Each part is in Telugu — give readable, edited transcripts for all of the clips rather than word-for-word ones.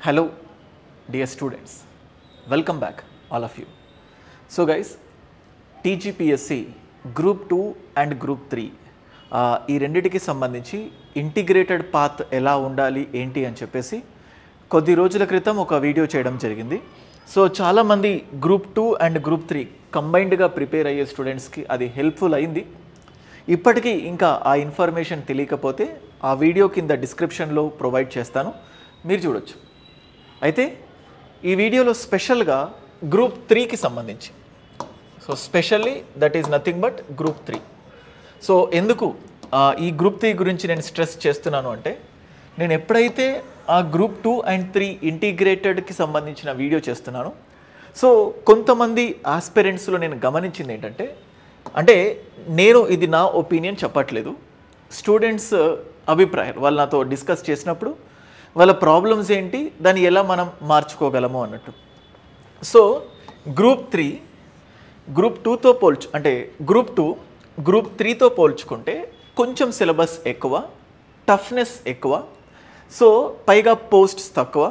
Hello dear students, welcome back all of you. So guys, TGPSC Group 2 and Group 3 ఈ రెండిటికి సంబంధించి ఇంటిగ్రేటెడ్ పాత్ ఎలా ఉండాలి ఏంటి అని చెప్పేసి కొద్ది రోజుల క్రితం ఒక వీడియో చేయడం జరిగింది. సో చాలామంది గ్రూప్ 2 అండ్ గ్రూప్ 3 కంబైన్డ్గా ప్రిపేర్ అయ్యే స్టూడెంట్స్కి అది హెల్ప్ఫుల్ అయింది. ఇప్పటికీ ఇంకా ఆ ఇన్ఫర్మేషన్ తెలియకపోతే ఆ వీడియో కింద డిస్క్రిప్షన్లో ప్రొవైడ్ చేస్తాను, మీరు చూడొచ్చు. అయితే ఈ వీడియోలో స్పెషల్గా గ్రూప్ 3కి సంబంధించి, so specially that is nothing but group 3. So ఎందుకు ఈ గ్రూప్ 3 గురించి నేను స్ట్రెస్ చేస్తున్నాను అంటే, నేను ఎప్పుడైతే ఆ గ్రూప్ 2 అండ్ 3 ఇంటిగ్రేటెడ్కి సంబంధించిన వీడియో చేస్తున్నాను, సో కొంతమంది ఆస్పిరెంట్స్లో నేను గమనించింది ఏంటంటే, అంటే నేను ఇది నా ఒపీనియన్ చెప్పట్లేదు, స్టూడెంట్స్ అభిప్రాయం, వాళ్ళు నాతో డిస్కస్ చేసినప్పుడు వాళ్ళ ప్రాబ్లమ్స్ ఏంటి, దాన్ని ఎలా మనం మార్చుకోగలము అన్నట్టు. సో గ్రూప్ 3 గ్రూప్ 2తో అంటే గ్రూప్ 2 గ్రూప్ 3తో పోల్చుకుంటే కొంచెం సిలబస్ ఎక్కువ, టఫ్నెస్ ఎక్కువ, సో పైగా పోస్ట్స్ తక్కువ.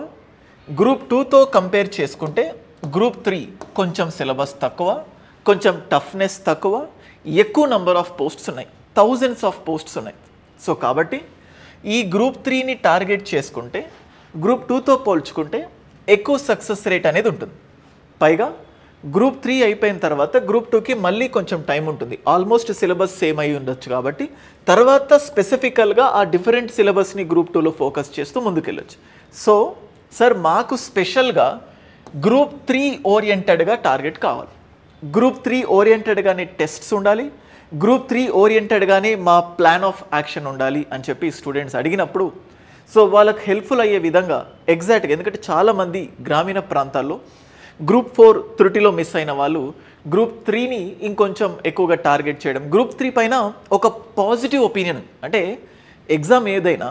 గ్రూప్ 2తో కంపేర్ చేసుకుంటే గ్రూప్ 3 కొంచెం సిలబస్ తక్కువ, కొంచెం టఫ్నెస్ తక్కువ, ఎక్కువ నెంబర్ ఆఫ్ పోస్ట్స్ ఉన్నాయి, థౌజండ్స్ ఆఫ్ పోస్ట్స్ ఉన్నాయి. సో కాబట్టి ఈ గ్రూప్ 3ని టార్గెట్ చేసుకుంటే గ్రూప్ 2తో పోల్చుకుంటే ఎక్కువ సక్సెస్ రేట్ అనేది ఉంటుంది. పైగా గ్రూప్ 3 అయిపోయిన తర్వాత గ్రూప్ 2కి మళ్ళీ కొంచెం టైం ఉంటుంది, ఆల్మోస్ట్ సిలబస్ సేమ్ అయి ఉండొచ్చు కాబట్టి తర్వాత స్పెసిఫికల్గా ఆ డిఫరెంట్ సిలబస్ని గ్రూప్ 2లో ఫోకస్ చేస్తూ ముందుకెళ్ళొచ్చు. సో సార్, మాకు స్పెషల్గా గ్రూప్ 3 ఓరియంటెడ్గా టార్గెట్ కావాలి, గ్రూప్ 3 ఓరియంటెడ్గానే టెస్ట్స్ ఉండాలి, గ్రూప్ 3 ఓరియంటెడ్గానే మా ప్లాన్ ఆఫ్ యాక్షన్ ఉండాలి అని చెప్పి స్టూడెంట్స్ అడిగినప్పుడు, సో వాళ్ళకి హెల్ప్ఫుల్ అయ్యే విధంగా ఎగ్జాక్ట్గా, ఎందుకంటే చాలామంది గ్రామీణ ప్రాంతాల్లో గ్రూప్ 4 త్రుటిలో మిస్ అయిన వాళ్ళు గ్రూప్ 3ని ఇంకొంచెం ఎక్కువగా టార్గెట్ చేయడం, గ్రూప్ 3 పైన ఒక పాజిటివ్ ఒపీనియన్, అంటే ఎగ్జామ్ ఏదైనా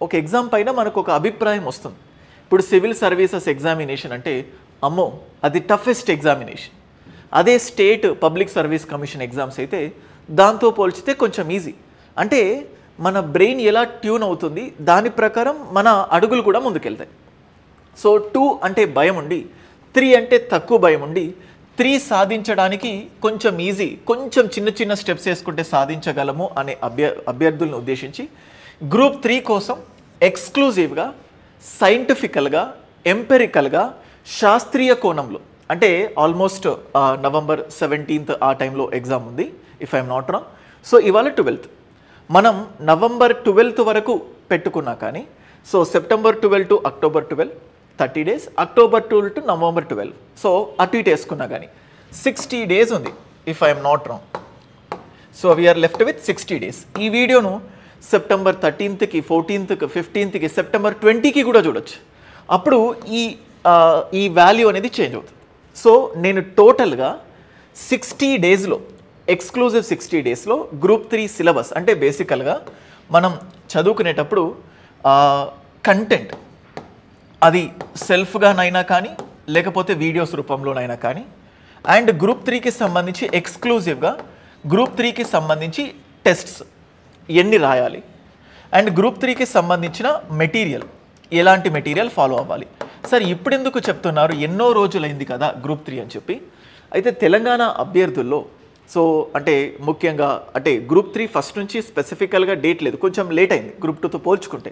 ఒక ఎగ్జామ్ పైన మనకు ఒక అభిప్రాయం వస్తుంది. ఇప్పుడు సివిల్ సర్వీసెస్ ఎగ్జామినేషన్ అంటే అమ్మో అది టఫెస్ట్ ఎగ్జామినేషన్, అదే state public service commission exams అయితే దాంతో పోల్చితే కొంచెం ఈజీ. అంటే మన బ్రెయిన్ ఎలా ట్యూన్ అవుతుంది దాని ప్రకారం మన అడుగులు కూడా ముందుకెళ్తాయి. సో 2 అంటే భయం ఉండి, 3 అంటే తక్కువ భయం ఉండి, 3 సాధించడానికి కొంచెం ఈజీ, కొంచెం చిన్న చిన్న స్టెప్స్ వేసుకుంటే సాధించగలము అనే అభ్యర్థులను ఉద్దేశించి గ్రూప్ 3 కోసం ఎక్స్క్లూజివ్గా సైంటిఫికల్గా ఎంపెరికల్గా శాస్త్రీయ కోణంలో, అంటే ఆల్మోస్ట్ నవంబర్ 17th ఆ టైంలో ఎగ్జామ్ ఉంది if I'm not wrong. So ఇవాళ 12th, మనం నవంబర్ 12th వరకు పెట్టుకున్నా కానీ, so September 12 to October 12 30 days, October 12 to November 12, so అటు ఇటు వేసుకున్నా కానీ 60 days ఉంది if I'm not wrong. So we're left with 60 days. ఈ వీడియోను September 13th, 14th, 15th, September 20కి కూడా చూడొచ్చు. అప్పుడు ఈ వాల్యూ అనేది చేంజ్ అవుతుంది. సో నేను టోటల్గా 60 daysలో, ఎక్స్క్లూజివ్ 60 daysలో గ్రూప్ 3 సిలబస్, అంటే బేసికల్గా మనం చదువుకునేటప్పుడు కంటెంట్ అది సెల్ఫ్గానైనా కానీ లేకపోతే వీడియోస్ రూపంలోనైనా కానీ, అండ్ గ్రూప్ 3కి సంబంధించి ఎక్స్క్లూజివ్గా గ్రూప్ 3కి సంబంధించి టెస్ట్స్ ఎన్ని రాయాలి, అండ్ గ్రూప్ 3కి సంబంధించిన మెటీరియల్, ఎలాంటి మెటీరియల్ ఫాలో అవ్వాలి. సార్ ఇప్పుడు ఎందుకు చెప్తున్నారు, ఎన్నో రోజులైంది కదా గ్రూప్ 3 అని చెప్పి. అయితే తెలంగాణ అభ్యర్థుల్లో, సో అంటే ముఖ్యంగా అంటే గ్రూప్ 3 ఫస్ట్ నుంచి స్పెసిఫికల్గా డేట్ లేదు, కొంచెం లేట్ అయింది గ్రూప్ 2తో పోల్చుకుంటే.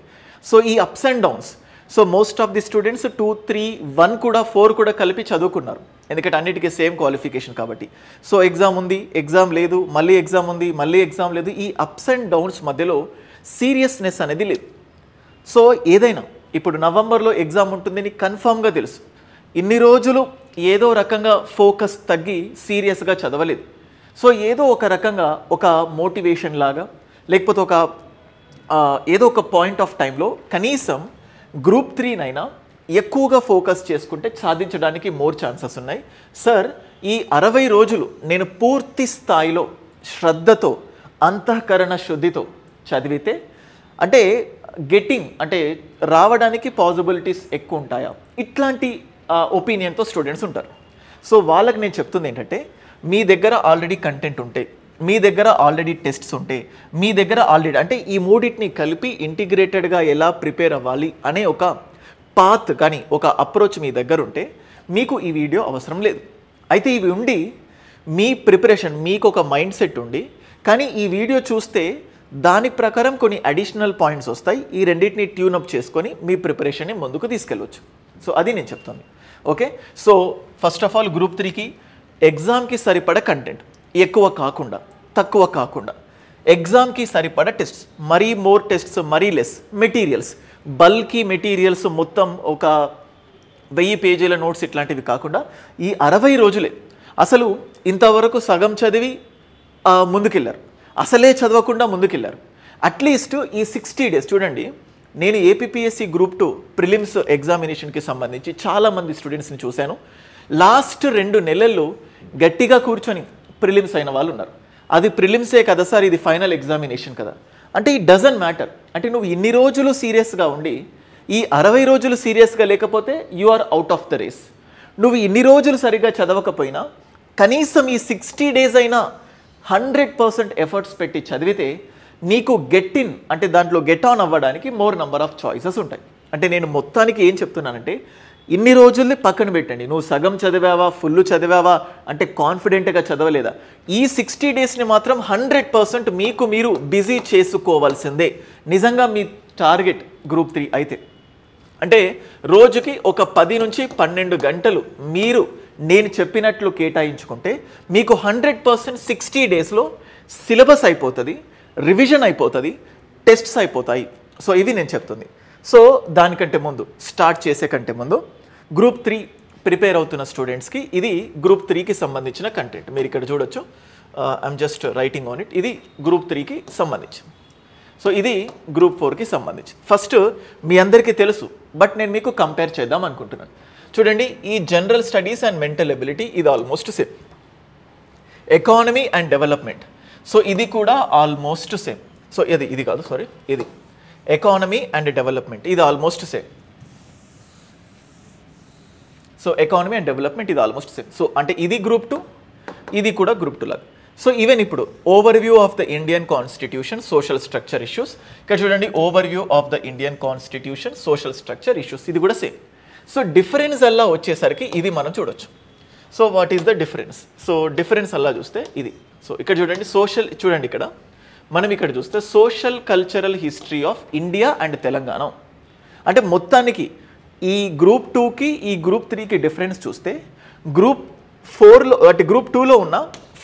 సో ఈ ups and downs, so most of the students 2, 3, 1 కూడా 4 కూడా కలిపి చదువుకున్నారు, ఎందుకంటే అన్నిటికీ సేమ్ క్వాలిఫికేషన్ కాబట్టి. సో ఎగ్జామ్ ఉంది, ఎగ్జామ్ లేదు, మళ్ళీ ఎగ్జామ్ ఉంది, మళ్ళీ ఎగ్జామ్ లేదు, ఈ అప్స్ అండ్ డౌన్స్ మధ్యలో సీరియస్నెస్ అనేది లేదు. సో ఏదైనా ఇప్పుడు నవంబర్లో ఎగ్జామ్ ఉంటుందని కన్ఫామ్గా తెలుసు, ఇన్ని రోజులు ఏదో రకంగా ఫోకస్ తగ్గి సీరియస్గా చదవలేదు. సో ఏదో ఒక రకంగా ఒక మోటివేషన్ లాగా, లేకపోతే ఏదో ఒక పాయింట్ ఆఫ్ టైంలో కనీసం గ్రూప్ 3నైనా ఎక్కువగా ఫోకస్ చేసుకుంటే సాధించడానికి మోర్ ఛాన్సెస్ ఉన్నాయి. సార్ ఈ 60 రోజులు నేను పూర్తి స్థాయిలో శ్రద్ధతో అంతఃకరణ శుద్ధితో చదివితే అంటే అంటే రావడానికి పాసిబిలిటీస్ ఎక్కువ ఉంటాయా, ఇట్లాంటి ఒపీనియన్తో స్టూడెంట్స్ ఉంటారు. సో వాళ్ళకి నేను చెప్తుంది ఏంటంటే, మీ దగ్గర ఆల్రెడీ కంటెంట్ ఉంటే, మీ దగ్గర ఆల్రెడీ టెస్ట్స్ ఉంటే, మీ దగ్గర ఆల్రెడీ అంటే ఈ మూడింటిని కలిపి ఇంటిగ్రేటెడ్గా ఎలా ప్రిపేర్ అవ్వాలి అనే ఒక పాత్ కానీ ఒక అప్రోచ్ మీ దగ్గర ఉంటే మీకు ఈ వీడియో అవసరం లేదు. అయితే ఇవి ఉండి మీ ప్రిపరేషన్ మీకు ఒక మైండ్ సెట్ ఉండి కానీ ఈ వీడియో చూస్తే దాని ప్రకారం కొన్ని అడిషనల్ పాయింట్స్ వస్తాయి. ఈ రెండింటిని ట్యూనప్ చేసుకొని మీ ప్రిపరేషన్ని ముందుకు తీసుకెళ్ళవచ్చు. సో అది నేను చెప్తాను. Okay, so first of all group 3కి ఎగ్జామ్కి సరిపడ కంటెంట్, ఎక్కువ కాకుండా తక్కువ కాకుండా, ఎగ్జామ్కి సరిపడ టెస్ట్స్, మరీ మోర్ టెస్ట్స్ మరీ లెస్ మెటీరియల్స్, బల్కీ మెటీరియల్స్ మొత్తం ఒక 1000 పేజీల నోట్స్ ఇట్లాంటివి కాకుండా ఈ 60 రోజులే. అసలు ఇంతవరకు సగం చదివి ముందుకెళ్ళారు, అసలే చదవకుండా ముందుకెళ్ళారు. అట్లీస్ట్ ఈ 60 డేస్ చూడండి. నేను ఏపీపీఎస్సీ గ్రూప్ 2 ప్రిలిమ్స్ ఎగ్జామినేషన్కి సంబంధించి చాలామంది స్టూడెంట్స్ని చూశాను. లాస్ట్ 2 నెలల్లో గట్టిగా కూర్చొని ప్రిలిమ్స్ అయిన వాళ్ళు ఉన్నారు. అది ప్రిలిమ్సే కదా సార్, ఇది ఫైనల్ ఎగ్జామినేషన్ కదా అంటే ఇట్ డజంట్ మ్యాటర్. అంటే నువ్వు ఇన్ని రోజులు సీరియస్గా ఉండి ఈ 60 రోజులు సీరియస్గా లేకపోతే you are out of the race. నువ్వు ఇన్ని రోజులు సరిగ్గా చదవకపోయినా కనీసం ఈ 60 డేస్ అయినా 100% ఎఫర్ట్స్ పెట్టి చదివితే నీకు గెట్ ఇన్ అంటే దాంట్లో గెట్ ఆన్ అవ్వడానికి మోర్ నెంబర్ ఆఫ్ చాయిసెస్ ఉంటాయి. అంటే నేను మొత్తానికి ఏం చెప్తున్నానంటే ఇన్ని రోజుల్ని పక్కన పెట్టండి. నువ్వు సగం చదివావా, ఫుల్ చదివావా అంటే కాన్ఫిడెంట్గా చదవలేదా, ఈ 60 డేస్ని మాత్రం 100% మీకు మీరు బిజీ చేసుకోవాల్సిందే. నిజంగా మీ టార్గెట్ గ్రూప్ 3 అయితే అంటే రోజుకి ఒక 10 నుంచి 12 గంటలు మీరు నేను చెప్పినట్లు కేటాయించుకుంటే మీకు 100% 60 డేస్లో సిలబస్ అయిపోతుంది, రివిజన్ అయిపోతుంది, టెస్ట్స్ అయిపోతాయి. సో ఇది నేను చెప్తుంది. సో దానికంటే ముందు స్టార్ట్ చేసే కంటే ముందు గ్రూప్ 3 ప్రిపేర్ అవుతున్న స్టూడెంట్స్కి ఇది గ్రూప్ 3కి సంబంధించిన కంటెంట్ మీరు ఇక్కడ చూడొచ్చు. I'm just writing on it. ఇది గ్రూప్ 3కి సంబంధించి. సో ఇది గ్రూప్ 4కి సంబంధించి. ఫస్ట్ మీ అందరికీ తెలుసు బట్ నేను మీకు కంపేర్ చేద్దాం అనుకుంటున్నాను. చూడండి, ఈ general studies and mental ability ఇది almost same. Economy and development so ఇది కూడా ఆల్మోస్ట్ సేమ్. సో ఇది కాదు సారీ, ఇది ఎకానమీ అండ్ డెవలప్మెంట్ ఇది almost same. So economy and development ఇది ఆల్మోస్ట్ సేమ్. సో అంటే ఇది గ్రూప్ 2, ఇది కూడా గ్రూప్ 2 లాగా. సో ఈవెన్ ఇప్పుడు overview of the Indian constitution social structure issues ఇక్కడ చూడండి. Overview of the Indian constitution social structure issues ఇది కూడా సేమ్. సో డిఫరెన్స్ అలా వచ్చేసరికి ఇది మనం చూడొచ్చు. So what is the difference? So difference అలా చూస్తే ఇది. సో ఇక్కడ చూడండి సోషల్, చూడండి ఇక్కడ మనం ఇక్కడ చూస్తే social cultural history of India and Telangana. అంటే మొత్తానికి ఈ గ్రూప్ 2కి ఈ గ్రూప్ 3కి డిఫరెన్స్ చూస్తే గ్రూప్ 4లో అంటే గ్రూప్ 2లో ఉన్న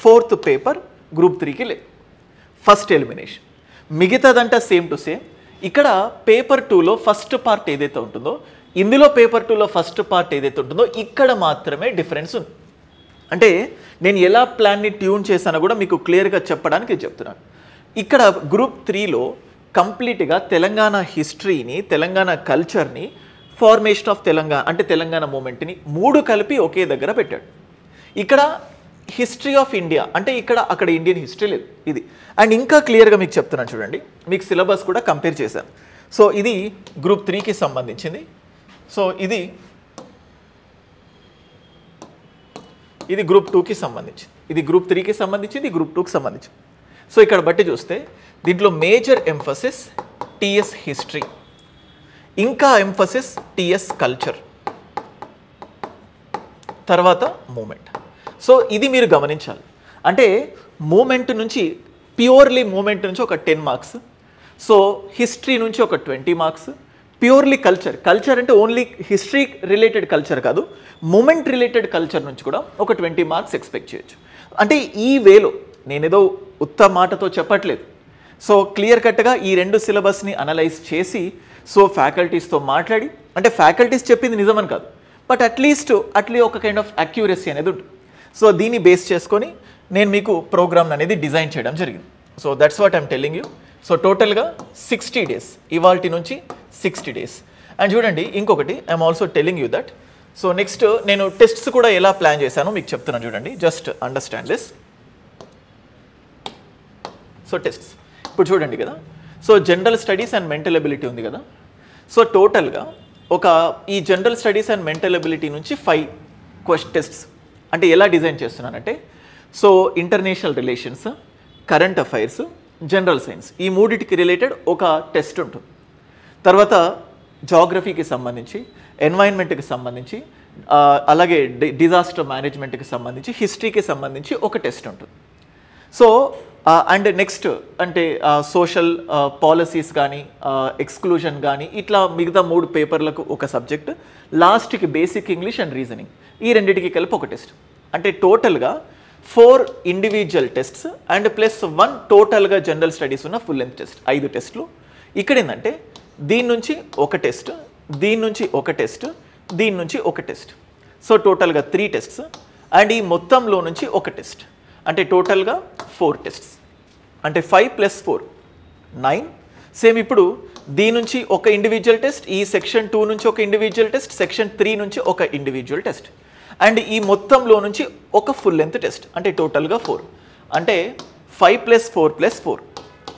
4th పేపర్ గ్రూప్ 3కి లేదు. First elimination. మిగతాదంతా సేమ్ టు సేమ్. ఇక్కడ పేపర్ 2లో ఫస్ట్ పార్ట్ ఏదైతే ఉంటుందో ఇందులో పేపర్ 2లో ఫస్ట్ పార్ట్ ఏదైతే ఉంటుందో ఇక్కడ మాత్రమే డిఫరెన్స్ ఉంది. అంటే నేను ఎలా ప్లాన్ని ట్యూన్ చేశానో కూడా మీకు క్లియర్గా చెప్పడానికి చెప్తున్నాను. ఇక్కడ గ్రూప్ 3లో కంప్లీట్గా తెలంగాణ హిస్టరీని, తెలంగాణ కల్చర్ని, ఫార్మేషన్ ఆఫ్ తెలంగాణ అంటే తెలంగాణ మూమెంట్ని 3 కలిపి ఒకే దగ్గర పెట్టాడు. ఇక్కడ హిస్టరీ ఆఫ్ ఇండియా అంటే అక్కడ ఇండియన్ హిస్టరీ లేదు ఇది. అండ్ ఇంకా క్లియర్గా మీకు చెప్తున్నాను చూడండి, మీకు సిలబస్ కూడా కంపేర్ చేశాను. సో ఇది గ్రూప్ 3కి సంబంధించింది. సో ఇది గ్రూప్ 2కి సంబంధించింది, ఇది గ్రూప్ 3కి సంబంధించింది, ఇది గ్రూప్ 2కి సంబంధించింది. సో ఇక్కడ బట్టి చూస్తే దీంట్లో మేజర్ ఎంఫసిస్ టీఎస్ హిస్టరీ, ఇంకా ఎంఫసిస్ టీఎస్ కల్చర్, తర్వాత మూమెంట్. సో ఇది మీరు గమనించాలి. అంటే మూమెంట్ నుంచి ప్యూర్లీ మూమెంట్ నుంచి ఒక 10 మార్క్స్, సో హిస్టరీ నుంచి ఒక 20 మార్క్స్, ప్యూర్లీ కల్చర్ అంటే ఓన్లీ హిస్టరీ రిలేటెడ్ కల్చర్ కాదు, మూమెంట్ రిలేటెడ్ కల్చర్ నుంచి కూడా ఒక 20 మార్క్స్ ఎక్స్పెక్ట్ చేయొచ్చు. అంటే ఈ వేలో నేనేదో ఉత్త మాటతో చెప్పట్లేదు. సో క్లియర్ కట్గా ఈ 2 సిలబస్ని అనలైజ్ చేసి సో ఫ్యాకల్టీస్తో మాట్లాడి, అంటే ఫ్యాకల్టీస్ చెప్పింది నిజమని కాదు బట్ అట్లీస్ట్ ఒక కైండ్ ఆఫ్ అక్యూరసీ అనేది ఉంటుంది. సో దీన్ని బేస్ చేసుకొని నేను మీకు ప్రోగ్రామ్ అనేది డిజైన్ చేయడం జరిగింది. So that's what I'm telling you. So టోటల్గా 60 డేస్, ఇవాల్టి నుంచి 60 డేస్. అండ్ చూడండి ఇంకొకటి I'm also telling you that. So next నేను టెస్ట్స్ కూడా ఎలా ప్లాన్ చేశానో మీకు చెప్తున్నాను చూడండి, just understand this. So tests ఇప్పుడు చూడండి కదా. So general studies and mental ability ఉంది కదా. సో టోటల్గా ఈ general studies and mental ability నుంచి 5 టెస్ట్స్ అంటే ఎలా డిజైన్ చేస్తున్నానంటే, so international relations, current affairs, general science ఈ 3టికి రిలేటెడ్ ఒక టెస్ట్ ఉంటుంది. తర్వాత జాగ్రఫీకి సంబంధించి, ఎన్వైరన్మెంట్కి సంబంధించి, అలాగే డిజాస్టర్ మేనేజ్మెంట్కి సంబంధించి, హిస్టరీకి సంబంధించి ఒక టెస్ట్ ఉంటుంది. సో అండ్ నెక్స్ట్ అంటే సోషల్ పాలసీస్ కానీ, ఎక్స్క్లూజన్ కానీ, ఇట్లా మిగతా 3 పేపర్లకు ఒక సబ్జెక్ట్, లాస్ట్కి బేసిక్ ఇంగ్లీష్ అండ్ రీజనింగ్, ఈ రెండింటికి కలిపి ఒక టెస్ట్. అంటే టోటల్గా 4 ఇండివిజువల్ టెస్ట్స్ అండ్ ప్లస్ 1 టోటల్గా జనరల్ స్టడీస్ ఉన్న ఫుల్ లెంత్ టెస్ట్, 5 టెస్ట్లు. ఇక్కడ ఏంటంటే దీని నుంచి ఒక టెస్ట్, దీని నుంచి ఒక టెస్ట్, దీని నుంచి ఒక టెస్ట్. సో టోటల్గా 3 టెస్ట్స్ అండ్ ఈ మొత్తంలో నుంచి ఒక టెస్ట్, అంటే టోటల్గా 4 టెస్ట్స్. అంటే 5 + 4 9. సేమ్ ఇప్పుడు దీని నుంచి ఒక ఇండివిజువల్ టెస్ట్, ఈ సెక్షన్ 2 నుంచి ఒక ఇండివిజువల్ టెస్ట్, సెక్షన్ 3 నుంచి ఒక ఇండివిజువల్ టెస్ట్, అండ్ ఈ మొత్తంలో నుంచి ఒక ఫుల్ లెంత్ టెస్ట్, అంటే టోటల్గా 4. అంటే 5 + 4 + 4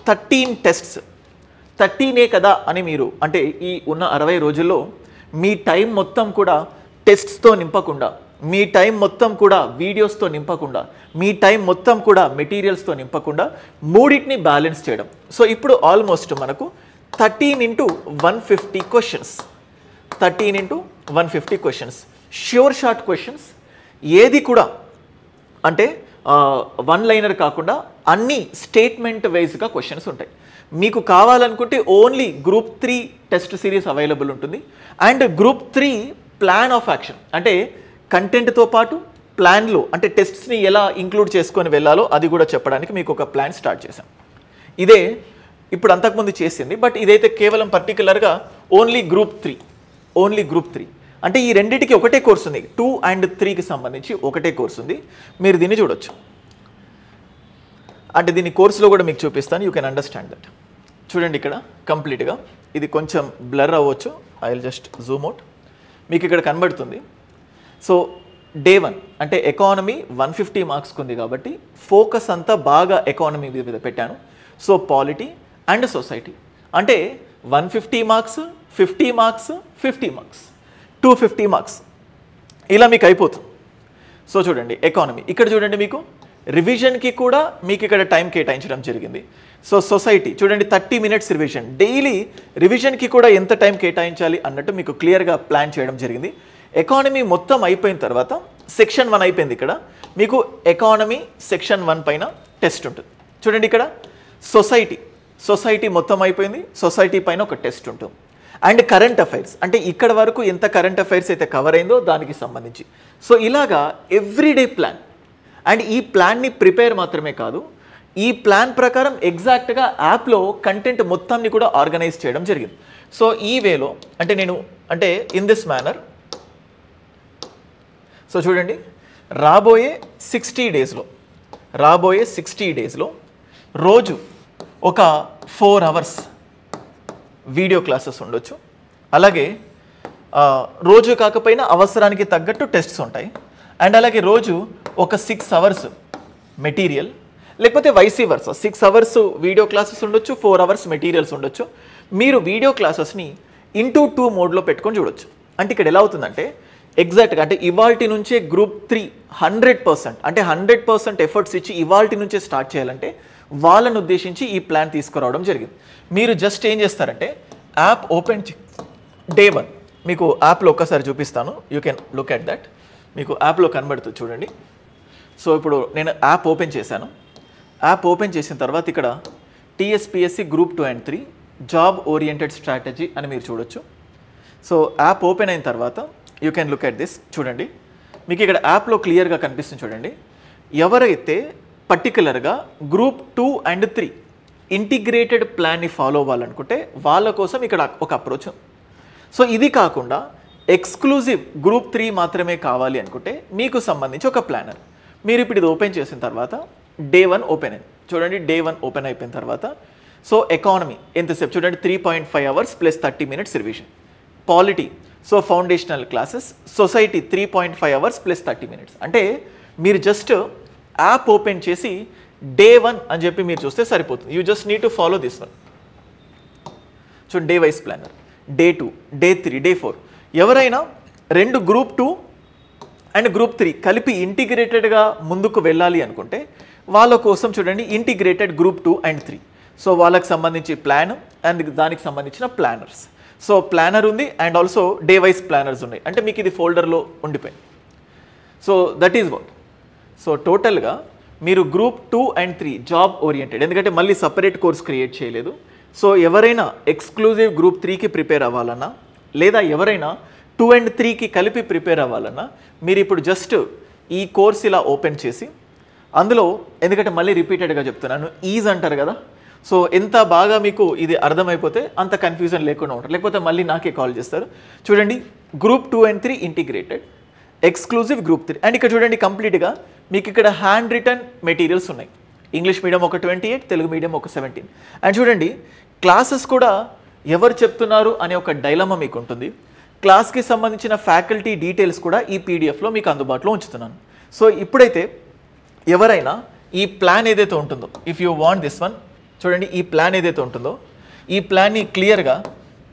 13 టెస్ట్స్. 13ఏ కదా అని మీరు అంటే ఈ ఉన్న 60 రోజుల్లో మీ టైం మొత్తం కూడా టెస్ట్స్తో నింపకుండా, మీ టైం మొత్తం కూడా వీడియోస్తో నింపకుండా, మీ టైం మొత్తం కూడా మెటీరియల్స్తో నింపకుండా మూడింటిని బ్యాలెన్స్ చేయడం. సో ఇప్పుడు ఆల్మోస్ట్ మనకు 13 × 150 questions, 13 × 150 questions, sure short questions. ఏది కూడా అంటే 1 లైనర్ కాకుండా అన్ని స్టేట్మెంట్ వైజ్గా క్వశ్చన్స్ ఉంటాయి. మీకు కావాలనుకుంటే only group 3 test series available ఉంటుంది. And group 3 plan of action అంటే కంటెంట్తో పాటు ప్లాన్లో అంటే టెస్ట్స్ని ఎలా ఇంక్లూడ్ చేసుకొని వెళ్ళాలో అది కూడా చెప్పడానికి మీకు ఒక ప్లాన్ స్టార్ట్ చేశాం. ఇదే ఇప్పుడు అంతకుముందు చేసింది, బట్ ఇదైతే కేవలం పర్టికులర్గా ఓన్లీ గ్రూప్ 3 అంటే ఈ రెండింటికి ఒకటే కోర్స్ ఉంది. 2 and 3కి సంబంధించి ఒకటే కోర్స్ ఉంది. మీరు దీన్ని చూడొచ్చు. అంటే దీని కోర్సులో కూడా మీకు చూపిస్తాను, యూ కెన్ అండర్స్టాండ్ దట్. చూడండి ఇక్కడ కంప్లీట్గా ఇది కొంచెం బ్లర్ అవ్వచ్చు, I will just Zoom out. మీకు ఇక్కడ కనబడుతుంది. సో డే 1 అంటే ఎకానమీ 150 మార్క్స్కి ఉంది కాబట్టి ఫోకస్ అంతా బాగా ఎకానమీ మీద పెట్టాను. సో పాలిటీ అండ్ సొసైటీ అంటే 150 మార్క్స్, 50 మార్క్స్, 50 మార్క్స్, 250 మార్క్స్ ఇలా మీకు అయిపోతుంది. సో చూడండి ఎకానమీ ఇక్కడ చూడండి, మీకు రివిజన్కి కూడా మీకు ఇక్కడ టైం కేటాయించడం జరిగింది. సో సొసైటీ చూడండి 30 minutes రివిజన్, డైలీ రివిజన్కి కూడా ఎంత టైం కేటాయించాలి అన్నట్టు మీకు క్లియర్గా ప్లాన్ చేయడం జరిగింది. ఎకానమీ మొత్తం అయిపోయిన తర్వాత సెక్షన్ 1 అయిపోయింది. ఇక్కడ మీకు ఎకానమీ సెక్షన్ 1 పైన టెస్ట్ ఉంటుంది. చూడండి ఇక్కడ సొసైటీ మొత్తం అయిపోయింది, సొసైటీ పైన ఒక టెస్ట్ ఉంటుంది. అండ్ కరెంట్ అఫైర్స్ అంటే ఇక్కడ వరకు ఎంత కరెంట్ అఫైర్స్ అయితే కవర్ అయిందో దానికి సంబంధించి. సో ఇలాగా ఎవ్రీడే ప్లాన్. అండ్ ఈ ప్లాన్ని ప్రిపేర్ మాత్రమే కాదు, ఈ ప్లాన్ ప్రకారం ఎగ్జాక్ట్గా యాప్లో కంటెంట్ మొత్తాన్ని కూడా ఆర్గనైజ్ చేయడం జరిగింది. సో ఈ వేలో అంటే నేను అంటే ఇన్ దిస్ మేనర్. సో చూడండి రాబోయే 60 డేస్లో రోజు ఒక 4 hours వీడియో క్లాసెస్ ఉండొచ్చు. అలాగే రోజు కాకపోయినా అవసరానికి తగ్గట్టు టెస్ట్స్ ఉంటాయి. అండ్ అలాగే రోజు ఒక 6 hours మెటీరియల్, లేకపోతే వైసీ వర్స 6 hours వీడియో క్లాసెస్ ఉండొచ్చు, 4 hours మెటీరియల్స్ ఉండొచ్చు. మీరు వీడియో క్లాసెస్ని ఇంటూ 2 మోడ్లో పెట్టుకొని చూడొచ్చు. అంటే ఇక్కడ ఎలా అవుతుందంటే ఎగ్జాక్ట్గా అంటే ఇవాల్టి నుంచే గ్రూప్ 3 100% అంటే 100% ఎఫర్ట్స్ ఇచ్చి ఇవాల్టి నుంచే స్టార్ట్ చేయాలంటే వాళ్ళను ఉద్దేశించి ఈ ప్లాన్ తీసుకురావడం జరిగింది. మీరు జస్ట్ ఏం చేస్తారంటే యాప్ ఓపెన్ డే 1 మీకు యాప్లో ఒక్కసారి చూపిస్తాను, you can look at that. మీకు యాప్లో కనబడుతుంది చూడండి. సో ఇప్పుడు నేను యాప్ ఓపెన్ చేశాను. యాప్ ఓపెన్ చేసిన తర్వాత ఇక్కడ TSPSC group 2 and 3 job oriented strategy అని మీరు చూడొచ్చు. సో యాప్ ఓపెన్ అయిన తర్వాత you can look at this. చూడండి మీకు ఇక్కడ యాప్లో క్లియర్గా కనిపిస్తుంది. చూడండి ఎవరైతే పర్టికులర్గా గ్రూప్ 2 and 3 ఇంటిగ్రేటెడ్ ప్లాన్ని ఫాలో అవ్వాలనుకుంటే వాళ్ళ కోసం ఇక్కడ ఒక అప్రోచ్. సో ఇది కాకుండా ఎక్స్క్లూజివ్ గ్రూప్ 3 మాత్రమే కావాలి అనుకుంటే మీకు సంబంధించి ఒక ప్లానర్. మీరు ఇప్పుడు ఇది ఓపెన్ చేసిన తర్వాత డే 1 ఓపెన్ అయింది. చూడండి డే 1 ఓపెన్ అయిపోయిన తర్వాత సో ఎకానమీ ఎంతసేపు చూడండి 3.5 hours + 30 minutes revision. Polity so foundational classes. Society 3.5 hours + 30 minutes. అంటే మీరు జస్ట్ యాప్ ఓపెన్ చేసి డే 1 అని చెప్పి మీరు చూస్తే సరిపోతుంది. You just need to follow this one. చూడండి day wise planner, day 2, day 3, day 4. ఎవరైనా 2 గ్రూప్ 2 అండ్ గ్రూప్ 3 కలిపి ఇంటిగ్రేటెడ్గా ముందుకు వెళ్ళాలి అనుకుంటే వాళ్ళ కోసం చూడండి ఇంటిగ్రేటెడ్ గ్రూప్ 2 and 3. సో వాళ్ళకి సంబంధించి ప్లాన్ అండ్ దానికి సంబంధించిన ప్లానర్స్. సో ప్లానర్ ఉంది and also day wise planners ఉన్నాయి, అంటే మీకు ఇది ఫోల్డర్లో ఉండిపోయింది. So that is what. So టోటల్గా మీరు గ్రూప్ 2 and 3 జాబ్ ఓరియంటెడ్, ఎందుకంటే మళ్ళీ సపరేట్ కోర్స్ క్రియేట్ చేయలేదు. సో ఎవరైనా ఎక్స్క్లూజివ్ గ్రూప్ 3కి ప్రిపేర్ అవ్వాలన్నా లేదా ఎవరైనా 2 and 3కి కలిపి ప్రిపేర్ అవ్వాలన్నా మీరు ఇప్పుడు జస్ట్ ఈ కోర్స్ ఇలా ఓపెన్ చేసి అందులో, ఎందుకంటే మళ్ళీ రిపీటెడ్గా చెప్తున్నాను, ఈజ్ అంటారు కదా. సో ఎంత బాగా మీకు ఇది అర్థమైపోతే అంత కన్ఫ్యూజన్ లేకుండా ఉంటారు, లేకపోతే మళ్ళీ నాకే కాల్ చేస్తారు. చూడండి, group 2 and 3 integrated, exclusive group 3. And ఇక్కడ చూడండి కంప్లీట్గా మీకు ఇక్కడ హ్యాండ్ రిటర్న్ మెటీరియల్స్ ఉన్నాయి. ఇంగ్లీష్ మీడియం ఒక 28, తెలుగు మీడియం ఒక 17. అండ్ చూడండి క్లాసెస్ కూడా ఎవరు చెప్తున్నారు అనే ఒక డైలమా మీకు ఉంటుంది. క్లాస్కి సంబంధించిన ఫ్యాకల్టీ డీటెయిల్స్ కూడా ఈ పీడిఎఫ్లో మీకు అందుబాటులో ఉంచుతున్నాను. సో ఇప్పుడైతే ఎవరైనా ఈ ప్లాన్ ఏదైతే ఉంటుందో, if you want this one, చూడండి ఈ ప్లాన్ ఏదైతే ఉంటుందో ఈ ప్లాన్ని క్లియర్గా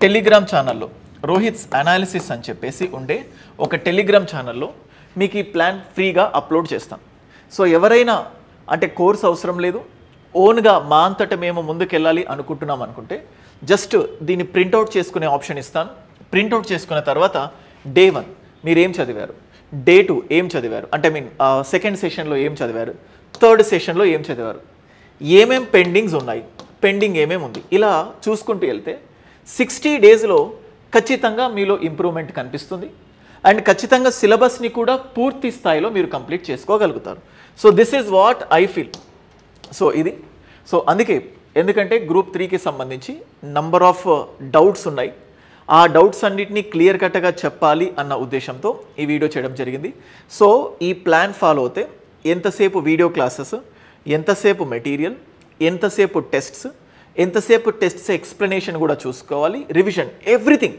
టెలిగ్రామ్ ఛానల్లో రోహిత్స్ అనాలిసిస్ అని చెప్పేసి ఉండే ఒక టెలిగ్రామ్ ఛానల్లో మీకు ఈ ప్లాన్ ఫ్రీగా అప్లోడ్ చేస్తాం. సో ఎవరైనా అంటే కోర్స్ అవసరం లేదు, ఓన్గా మా అంతటా మేము ముందుకెళ్ళాలి అనుకుంటున్నాం అనుకుంటే జస్ట్ దీన్ని ప్రింట్అవుట్ చేసుకునే ఆప్షన్ ఇస్తాను. ప్రింట్అవుట్ చేసుకున్న తర్వాత డే 1 మీరు ఏం చదివారు, డే 2 ఏం చదివారు, అంటే సెకండ్ సెషన్లో ఏం చదివారు, థర్డ్ సెషన్లో ఏం చదివారు, ఏమేం పెండింగ్స్ ఉన్నాయి, పెండింగ్ ఏమేమి ఉంది, ఇలా చూసుకుంటూ వెళ్తే 60 డేస్లో ఖచ్చితంగా మీలో ఇంప్రూవ్మెంట్ కనిపిస్తుంది. అండ్ ఖచ్చితంగా సిలబస్ని కూడా పూర్తి స్థాయిలో మీరు కంప్లీట్ చేసుకోగలుగుతారు. So this is what I feel. So ఇది, సో అందుకే, ఎందుకంటే గ్రూప్ 3కి సంబంధించి నంబర్ ఆఫ్ డౌట్స్ ఉన్నాయి. ఆ డౌట్స్ అన్నిటినీ క్లియర్ కట్గా చెప్పాలి అన్న ఉద్దేశంతో ఈ వీడియో చేయడం జరిగింది. సో ఈ ప్లాన్ ఫాలో అవుతే ఎంతసేపు వీడియో క్లాసెస్, ఎంతసేపు మెటీరియల్, ఎంతసేపు టెస్ట్స్, ఎంతసేపు టెస్ట్స్ ఎక్స్ప్లెనేషన్ కూడా చూసుకోవాలి, రివిజన్, ఎవ్రీథింగ్.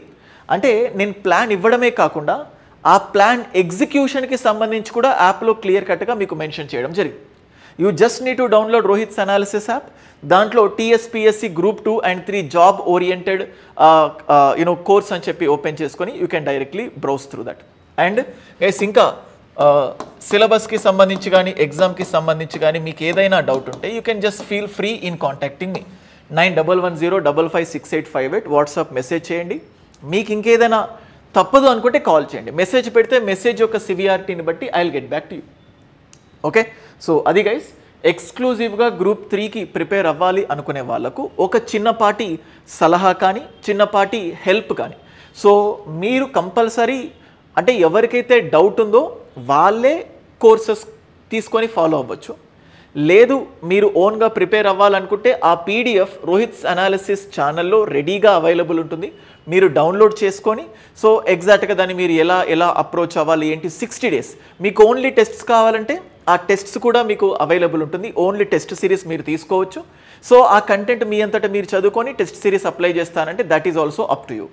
అంటే నేను ప్లాన్ ఇవ్వడమే కాకుండా ఆ ప్లాన్ ఎగ్జిక్యూషన్కి సంబంధించి కూడా యాప్లో క్లియర్ కట్గా మీకు మెన్షన్ చేయడం జరిగింది. You just need to download Rohit's analysis app. దాంట్లో TSPSC group 2 and 3 job oriented course అని చెప్పి ఓపెన్ చేసుకొని you can directly browse through that. And guys ఇంకా సిలబస్కి సంబంధించి కానీ ఎగ్జామ్కి సంబంధించి కానీ మీకు ఏదైనా డౌట్ ఉంటే you can just feel free in contacting me. 9110556858 WhatsApp message చేయండి. మీకు ఇంకేదైనా తప్పదు అనుకుంటే కాల్ చేయండి. మెసేజ్ పెడితే మెసేజ్ యొక్క సివియారిటీని బట్టి I will get back to you. Okay, so అది గైస్, ఎక్స్క్లూజివ్గా గ్రూప్ 3కి ప్రిపేర్ అవ్వాలి అనుకునే వాళ్ళకు ఒక చిన్నపాటి సలహా కానీ చిన్నపాటి హెల్ప్ కానీ. సో మీరు కంపల్సరీ, అంటే ఎవరికైతే డౌట్ ఉందో వాళ్ళే కోర్సెస్ తీసుకొని ఫాలో అవ్వచ్చు. లేదు మీరు ఓన్గా ప్రిపేర్ అవ్వాలనుకుంటే ఆ పీడిఎఫ్ రోహిత్స్ అనాలిసిస్ ఛానల్లో రెడీగా అవైలబుల్ ఉంటుంది. మీరు డౌన్లోడ్ చేసుకొని సో ఎగ్జాక్ట్గా దాన్ని మీరు ఎలా అప్రోచ్ అవ్వాలి ఏంటి, 60 డేస్. మీకు ఓన్లీ టెస్ట్స్ కావాలంటే ఆ టెస్ట్స్ కూడా మీకు అవైలబుల్ ఉంటుంది. ఓన్లీ టెస్ట్ సిరీస్ మీరు తీసుకోవచ్చు. సో ఆ కంటెంట్ మీ అంతటా మీరు చదువుకొని టెస్ట్ సిరీస్ అప్లై చేస్తానంటే that is also up to you.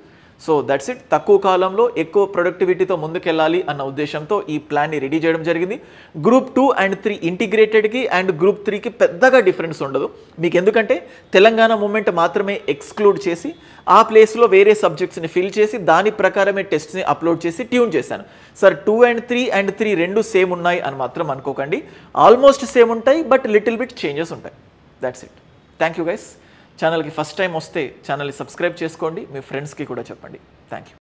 So that's it. తక్కువ కాలంలో ఎక్కువ ప్రొడక్టివిటీతో ముందుకెళ్ళాలి అన్న ఉద్దేశంతో ఈ ప్లాన్ని రెడీ చేయడం జరిగింది. గ్రూప్ 2 and 3 ఇంటిగ్రేటెడ్కి అండ్ గ్రూప్ 3కి పెద్దగా డిఫరెన్స్ ఉండదు మీకు, ఎందుకంటే తెలంగాణ మూమెంట్ మాత్రమే ఎక్స్క్లూడ్ చేసి ఆ ప్లేస్లో వేరే సబ్జెక్ట్స్ని ఫిల్ చేసి దాని ప్రకారమే టెస్ట్ని అప్లోడ్ చేసి ట్యూన్ చేశాను. సార్ 2 and 3 రెండు సేమ్ ఉన్నాయి అని మాత్రం అనుకోకండి. ఆల్మోస్ట్ సేమ్ ఉంటాయి, బట్ లిటిల్ బిట్ చేంజెస్ ఉంటాయి. That's it. Thank you guys. ఛానల్కి ఫస్ట్ టైం వస్తే ఛానల్ని సబ్స్క్రైబ్ చేసుకోండి, మీ ఫ్రెండ్స్కి కూడా చెప్పండి. Thank you.